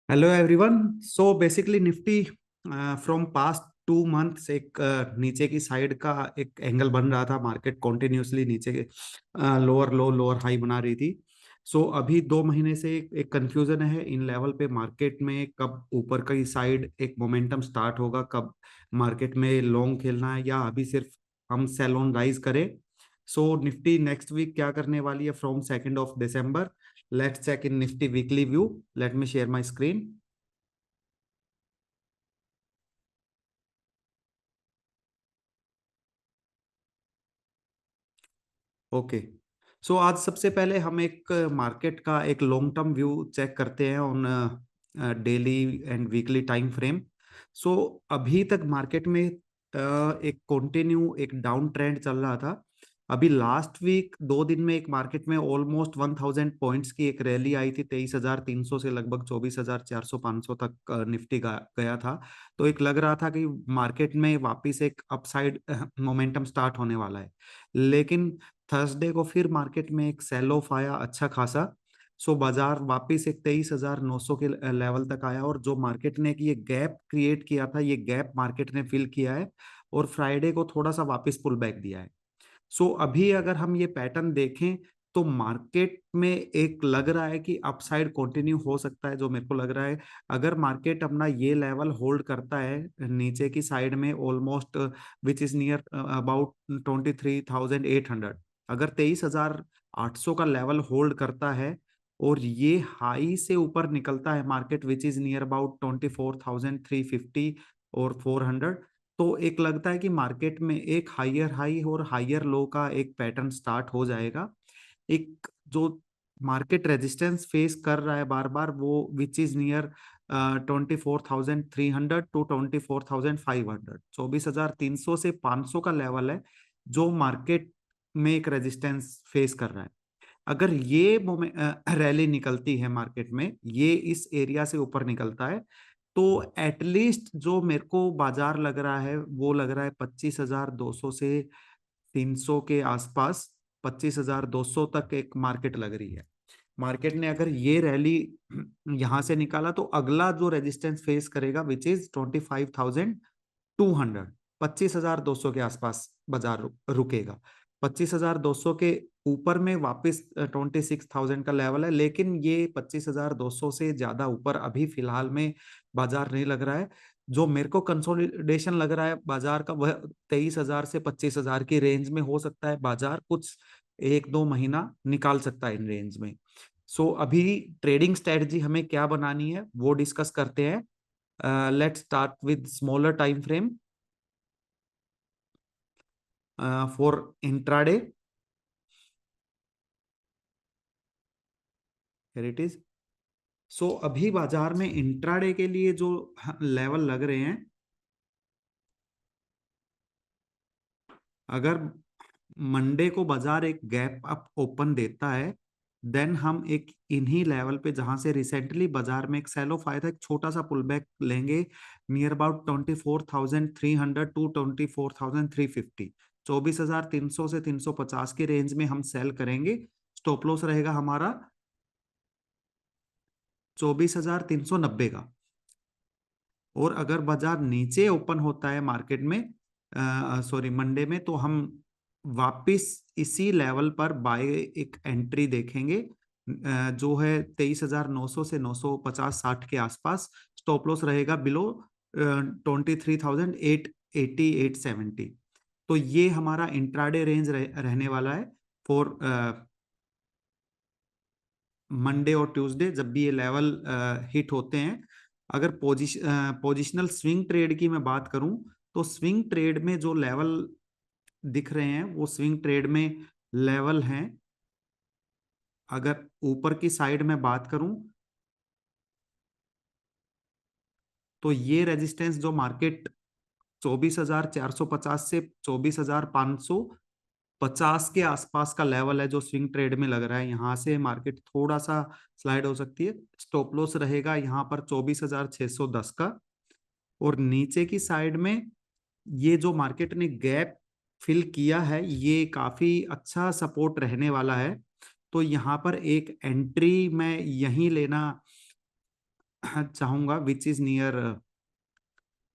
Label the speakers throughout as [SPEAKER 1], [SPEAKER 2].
[SPEAKER 1] Hello everyone. So basically Nifty from past 2 months एक नीचे की साइड का एक एंगल बन रहा था। मार्केट कॉन्टिन्यूसली नीचे लोअर लो लोअर हाई बना रही थी। सो अभी 2 महीने से एक कंफ्यूजन है इन लेवल पे मार्केट में, कब ऊपर की साइड एक मोमेंटम स्टार्ट होगा, कब मार्केट में लॉन्ग खेलना है या अभी सिर्फ हम सेल ऑन राइज करें। सो निफ्टी नेक्स्ट वीक क्या करने वाली है from 2 December। Let's check in Nifty weekly view. Let me share my screen. Okay. So आज सबसे पहले हम एक मार्केट का एक लॉन्ग टर्म व्यू चेक करते हैं on daily and weekly time frame. So अभी तक मार्केट में एक कंटिन्यू एक डाउन ट्रेंड चल रहा था। अभी लास्ट वीक 2 दिन में एक मार्केट में ऑलमोस्ट 1000 पॉइंट्स की एक रैली आई थी। 23,300 से लगभग 24,400-500 तक निफ्टी गया था। तो एक लग रहा था कि मार्केट में वापस एक अपसाइड मोमेंटम स्टार्ट होने वाला है। लेकिन थर्सडे को फिर मार्केट में एक सेल ऑफ आया अच्छा खासा। सो बाजार वापस एक 23,900 के लेवल तक आया, और जो मार्केट ने ये गैप क्रिएट किया था, ये गैप मार्केट ने फिल किया है और फ्राइडे को थोड़ा सा वापस पुल बैक दिया है। सो अभी अगर हम ये पैटर्न देखें तो मार्केट में एक लग रहा है कि अपसाइड कंटिन्यू हो सकता है। जो मेरे को लग रहा है, अगर मार्केट अपना ये लेवल होल्ड करता है नीचे की साइड में almost which is near about 23,800, अगर 23,800 का लेवल होल्ड करता है और ये हाई से ऊपर निकलता है market which is near about 24,350 और 400, तो एक लगता है कि मार्केट में एक हायर हाई और हायर लो का एक पैटर्न स्टार्ट हो जाएगा। एक जो मार्केट रेजिस्टेंस फेस कर रहा है बार बार, वो विच इज नियर 24,300 टू 24,500, 24,300 से 500 का लेवल है जो मार्केट में एक रेजिस्टेंस फेस कर रहा है। अगर ये रैली निकलती है मार्केट में, ये इस एरिया से ऊपर निकलता है, तो एटलीस्ट जो मेरे को बाजार लग रहा है वो लग रहा है 25,200 से 300 के आसपास। 25,200 तक एक मार्केट लग रही है। मार्केट ने अगर ये रैली यहां से निकाला तो अगला जो रेजिस्टेंस फेस करेगा विच इज 25,200। 25,200 के आसपास बाजार रुकेगा। 25,200 के ऊपर में वापस 26,000 का लेवल है, लेकिन ये 25,200 से ज्यादा ऊपर अभी फिलहाल में बाजार नहीं लग रहा है। जो मेरे को कंसोलिडेशन लग रहा है बाजार का, वह 23,000 से 25,000 की रेंज में हो सकता है। बाजार कुछ 1-2 महीना निकाल सकता है इन रेंज में। सो अभी ट्रेडिंग स्ट्रेटजी हमें क्या बनानी है वो डिस्कस करते हैं। Let's start with smaller time frame for intraday. Here it is. So अभी बाजार में इंट्राडे के लिए जो लेवल लग रहे हैं, अगर मंडे को बाजार एक गैप अप ओपन देता है, देन हम एक इन्हीं लेवल पे जहां से रिसेंटली बाजार में एक सेल ऑफ आया था, एक छोटा सा पुल बैक लेंगे नियर अबाउट 24,300 टू 24,350। 24,300 से 350 के रेंज में हम सेल करेंगे। स्टॉप लॉस रहेगा हमारा 24,390 का। और अगर बाजार नीचे ओपन होता है मार्केट में, सॉरी मंडे में, तो हम वापिस इसी लेवल पर बाय एक एंट्री देखेंगे जो है 23,900 से 950-60 के आसपास। स्टॉप लॉस रहेगा बिलो 23,880-870। तो ये हमारा इंट्राडे रेंज रहने वाला है फॉर मंडे और ट्यूसडे, जब भी ये लेवल हिट होते हैं। अगर पोजिशनल स्विंग ट्रेड की मैं बात करूं, तो स्विंग ट्रेड में जो लेवल दिख रहे हैं वो स्विंग ट्रेड में लेवल हैं। अगर ऊपर की साइड में बात करूं तो ये रेजिस्टेंस जो मार्केट 24,450 से 24,550 के आसपास का लेवल है जो स्विंग ट्रेड में लग रहा है, यहां से मार्केट थोड़ा सा स्लाइड हो सकती है। स्टॉप लॉस रहेगा यहाँ पर 24,610 का। और नीचे की साइड में ये जो मार्केट ने गैप फिल किया है, ये काफी अच्छा सपोर्ट रहने वाला है। तो यहाँ पर एक एंट्री मैं यहीं लेना चाहूंगा, विच इज नियर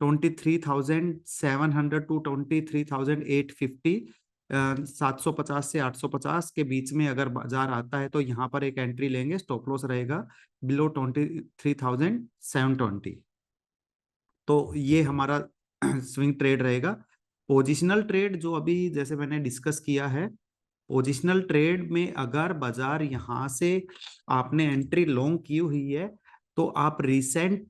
[SPEAKER 1] 23,700 टू 23,850। 750 से 850 के बीच में अगर बाजार आता है तो यहाँ पर एक एंट्री लेंगे, स्टॉप लॉस रहेगा बिलो 23,720। तो ये हमारा स्विंग ट्रेड रहेगा। पोजिशनल ट्रेड जो अभी जैसे मैंने डिस्कस किया है, पोजिशनल ट्रेड में अगर बाजार यहाँ से आपने एंट्री लॉन्ग की हुई है, तो आप रिसेंट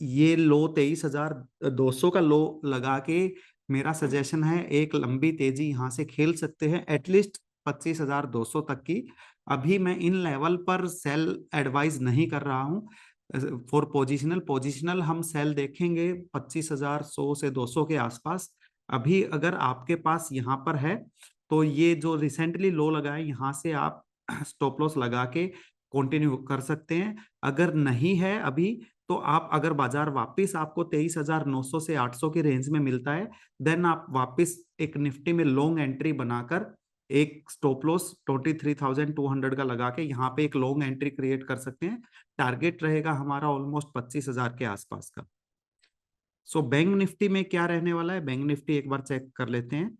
[SPEAKER 1] ये लो 23,200 का लो लगा के, मेरा सजेशन है एक लंबी तेजी यहां से खेल सकते हैं एटलीस्ट 25,200 तक की। अभी मैं इन लेवल पर सेल एडवाइज नहीं कर रहा हूं। फॉर पोजिशनल हम सेल देखेंगे 25,100 से 200 के आसपास। अभी अगर आपके पास यहाँ पर है तो ये जो रिसेंटली लो लगा है यहाँ से आप स्टॉप लॉस लगा के कंटिन्यू कर सकते हैं। अगर नहीं है अभी, तो आप अगर बाजार वापस आपको 23,900 से 800 की रेंज में मिलता है, देन आप वापस एक निफ्टी में लॉन्ग एंट्री बनाकर एक स्टॉप लॉस 23,200 का लगा के यहाँ पे एक लॉन्ग एंट्री क्रिएट कर सकते हैं। टारगेट रहेगा हमारा ऑलमोस्ट 25,000 के आसपास का। सो बैंक निफ्टी में क्या रहने वाला है, बैंक निफ्टी एक बार चेक कर लेते हैं।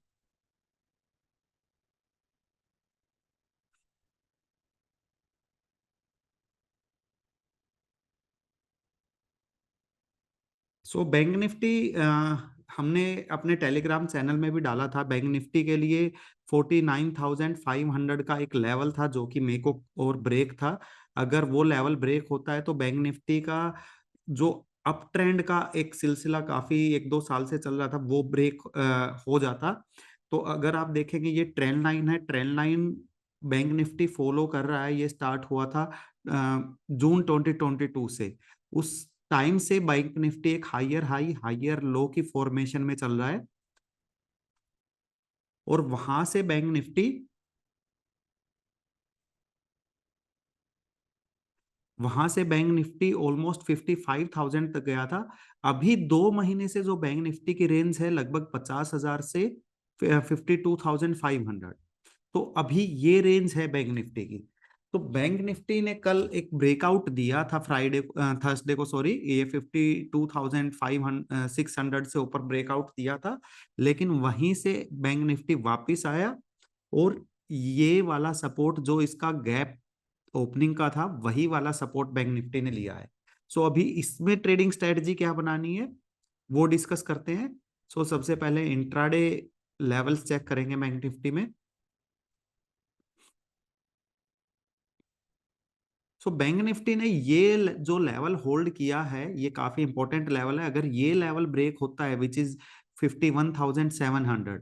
[SPEAKER 1] सो बैंक निफ्टी हमने अपने टेलीग्राम चैनल में भी डाला था। बैंक निफ्टी के लिए 49,500 का एक लेवल था जो कि मेरे को और ब्रेक था। अगर वो लेवल ब्रेक होता है तो बैंक निफ्टी का जो अप ट्रेंड का एक सिलसिला काफी 1-2 साल से चल रहा था वो ब्रेक हो जाता। तो अगर आप देखेंगे ये ट्रेंड लाइन है, trend line bank Nifty follow कर रहा है। ये स्टार्ट हुआ था जून 2022 से। उस टाइम से बैंक निफ्टी एक हायर हाई हायर लो की फॉर्मेशन में चल रहा है, और वहां से बैंक निफ्टी ऑलमोस्ट 55,000 तक गया था। अभी 2 महीने से जो बैंक निफ्टी की रेंज है लगभग 50,000 से 52,500। तो अभी ये रेंज है बैंक निफ्टी की। तो बैंक निफ्टी ने कल एक ब्रेकआउट दिया था फ्राइडे थर्सडे को, सॉरी, ये 52,600 से ऊपर ब्रेकआउट दिया था। लेकिन वहीं से बैंक निफ्टी वापस आया, और ये वाला सपोर्ट जो इसका गैप ओपनिंग का था वही वाला सपोर्ट बैंक निफ्टी ने लिया है। सो अभी इसमें ट्रेडिंग स्ट्रेटजी क्या बनानी है वो डिस्कस करते हैं। सो सबसे पहले इंट्राडे लेवल्स चेक करेंगे बैंक निफ्टी में। सो बैंक निफ्टी ने ये जो लेवल होल्ड किया है ये काफी इंपॉर्टेंट लेवल है। अगर ये लेवल ब्रेक होता है which is 51,700,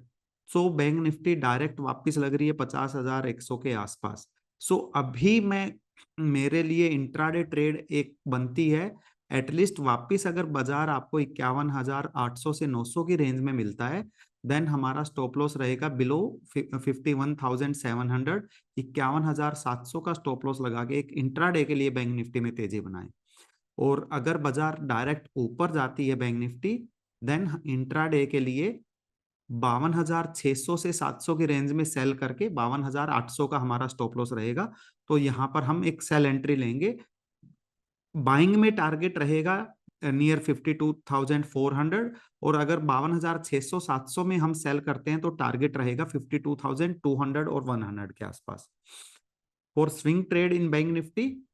[SPEAKER 1] so bank Nifty direct वापस लग रही है 50,100 के आसपास। सो अभी मैं, मेरे लिए इंट्राडे ट्रेड एक बनती है। एटलीस्ट वापस अगर बाजार आपको 51,800 से 900 की रेंज में मिलता है, देन हमारा स्टॉप लॉस रहेगा बिलो 51,700। 51,700 का स्टॉप लॉस लगा के एक इंट्राडे के लिए बैंक निफ्टी में तेजी बनाएं। और अगर बाजार डायरेक्ट ऊपर जाती है बैंक निफ्टी, देन इंट्राडे के लिए 52,600 से 700 की रेंज में सेल करके 52,800 का हमारा स्टॉप लॉस रहेगा। तो यहाँ पर हम एक सेल एंट्री लेंगे। बाइंग में टारगेट रहेगा नियर 52,400, और अगर 52,600 700 में हम सेल करते हैं तो टारगेट रहेगा 52,200 और 100 के आसपास for swing trade in bank Nifty.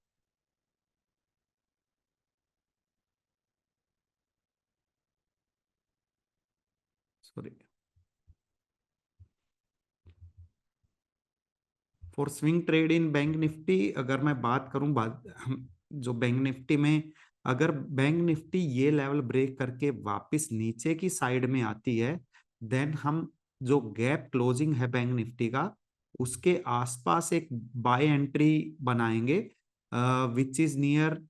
[SPEAKER 1] Sorry, for swing trade in bank Nifty अगर मैं बात करूं, जो बैंक निफ्टी में, अगर बैंक निफ्टी ये लेवल ब्रेक करके वापस नीचे की साइड में आती है, देन हम जो गैप क्लोजिंग है बैंक निफ्टी का उसके आसपास एक बाय एंट्री बनाएंगे, which is near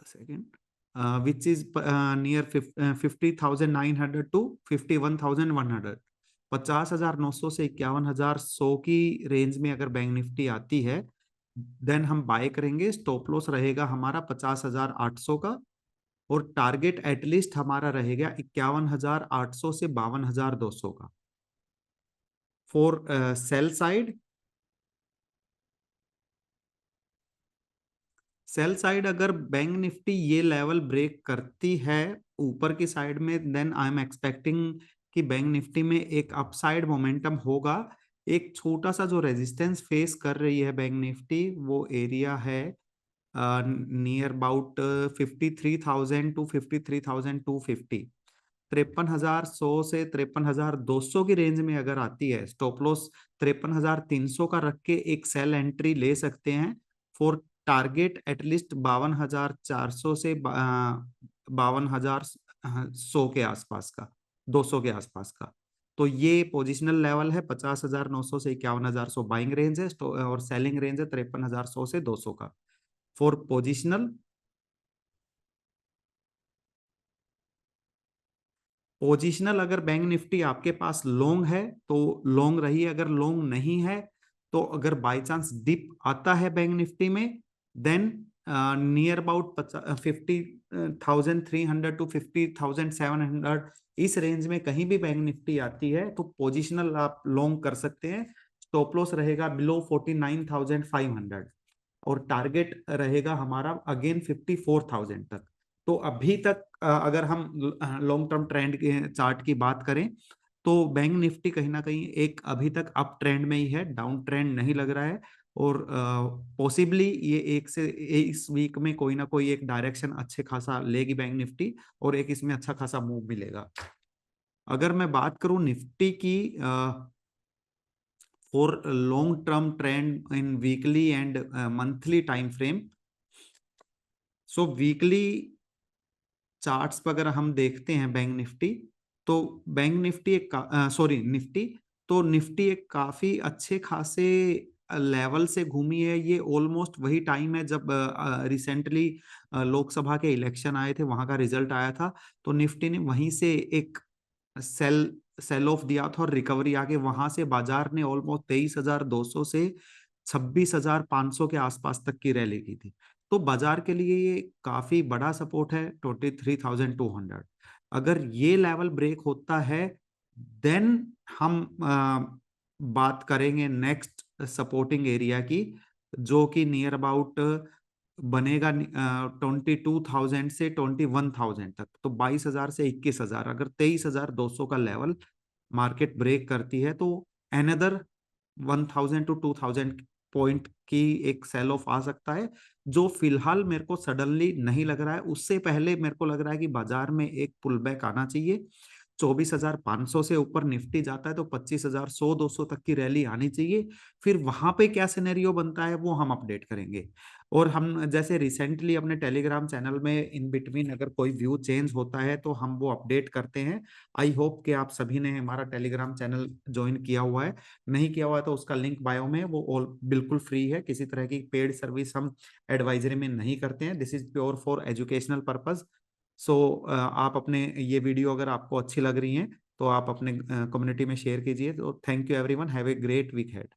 [SPEAKER 1] second which is near 50,900 to 51,100। 50,900 से 51,100 की रेंज में अगर बैंक निफ्टी आती है, देन हम बाय करेंगे। स्टॉप लॉस रहेगा हमारा 50,800 का, और टारगेट एटलीस्ट हमारा रहेगा 51,800 से 52,200 का। For sell side, sell side अगर बैंक निफ्टी ये लेवल ब्रेक करती है ऊपर की साइड में, देन आई एम एक्सपेक्टिंग कि बैंक निफ्टी में एक अपसाइड मोमेंटम होगा। एक छोटा सा जो रेजिस्टेंस फेस कर रही है बैंक निफ्टी, वो एरिया है नियर अबाउट 53,000 टू 53,250। 53,100 से 53,200 की रेंज में अगर आती है, स्टॉप लॉस 53,300 का रख के एक सेल एंट्री ले सकते हैं फॉर टारगेट एटलीस्ट 52,400 से 52,100 के आसपास का, 200 के आसपास का। तो ये पोजिशनल लेवल है, 50,900 से 51,100 बाइंग रेंज है, और सेलिंग रेंज है 53,100 से 200 का फॉर पोजिशनल। पोजिशनल अगर बैंक निफ्टी आपके पास लॉन्ग है तो लॉन्ग रही, अगर लॉन्ग नहीं है तो अगर बाय चांस डिप आता है बैंक निफ्टी में, देन नियर अबाउट 50,300 टू 50,700 इस रेंज में कहीं भी बैंक निफ्टी आती है तो पोजिशनल आप लॉन्ग कर सकते हैं। स्टॉप लॉस रहेगा बिलो 49,500 और टारगेट रहेगा हमारा अगेन 54,000 तक। तो अभी तक अगर हम लॉन्ग टर्म ट्रेंड के चार्ट की बात करें तो बैंक निफ्टी कहीं ना कहीं एक अभी तक अप ट्रेंड में ही है, डाउन ट्रेंड नहीं लग रहा है। और पॉसिबली ये एक से इस वीक में कोई ना कोई एक डायरेक्शन अच्छे खासा लेगी बैंक निफ्टी, और एक इसमें अच्छा खासा मूव मिलेगा। अगर मैं बात करूं निफ्टी की for long term trend in weekly and monthly time frame, so weekly charts पर अगर हम देखते हैं बैंक निफ्टी, तो बैंक निफ्टी एक सॉरी निफ्टी, तो निफ्टी एक काफी अच्छे खासे लेवल से घूमी है। ये ऑलमोस्ट वही टाइम है जब रिसेंटली लोकसभा के इलेक्शन आए थे, वहां का रिजल्ट आया था, तो निफ्टी ने वहीं से एक सेल सेल ऑफ दिया था और रिकवरी आके वहां से बाजार ने ऑलमोस्ट 23,200 से 26,500 के आसपास तक की रैली की थी। तो बाजार के लिए ये काफी बड़ा सपोर्ट है 23,200। अगर ये लेवल ब्रेक होता है, देन हम बात करेंगे नेक्स्ट सपोर्टिंग एरिया की, जो कि नियर अबाउट बनेगा 22,000 से 21,000 तक। तो 22,000 से 21,000, अगर 23,200 का लेवल मार्केट ब्रेक करती है तो एनदर 1,000 टू 2,000 पॉइंट की एक सेल ऑफ आ सकता है, जो फिलहाल मेरे को सडनली नहीं लग रहा है। उससे पहले मेरे को लग रहा है कि बाजार में एक पुल बैक आना चाहिए। 24,500 से ऊपर निफ्टी जाता है तो 25,100 200 तक की रैली आनी चाहिए। फिर वहां पे क्या सिनेरियो बनता है वो हम अपडेट करेंगे। और हम जैसे रिसेंटली अपने टेलीग्राम चैनल में इन बिटवीन अगर कोई व्यू चेंज होता है तो हम वो अपडेट करते हैं। आई होप कि आप सभी ने हमारा टेलीग्राम चैनल ज्वाइन किया हुआ है। नहीं किया हुआ है तो उसका लिंक बायो में, वो ऑल बिल्कुल फ्री है, किसी तरह की पेड सर्विस हम एडवाइजरी में नहीं करते हैं। This is pure for educational purpose. So आप अपने ये वीडियो अगर आपको अच्छी लग रही हैं तो आप अपने कम्युनिटी में शेयर कीजिए। तो thank you everyone, have a great week head.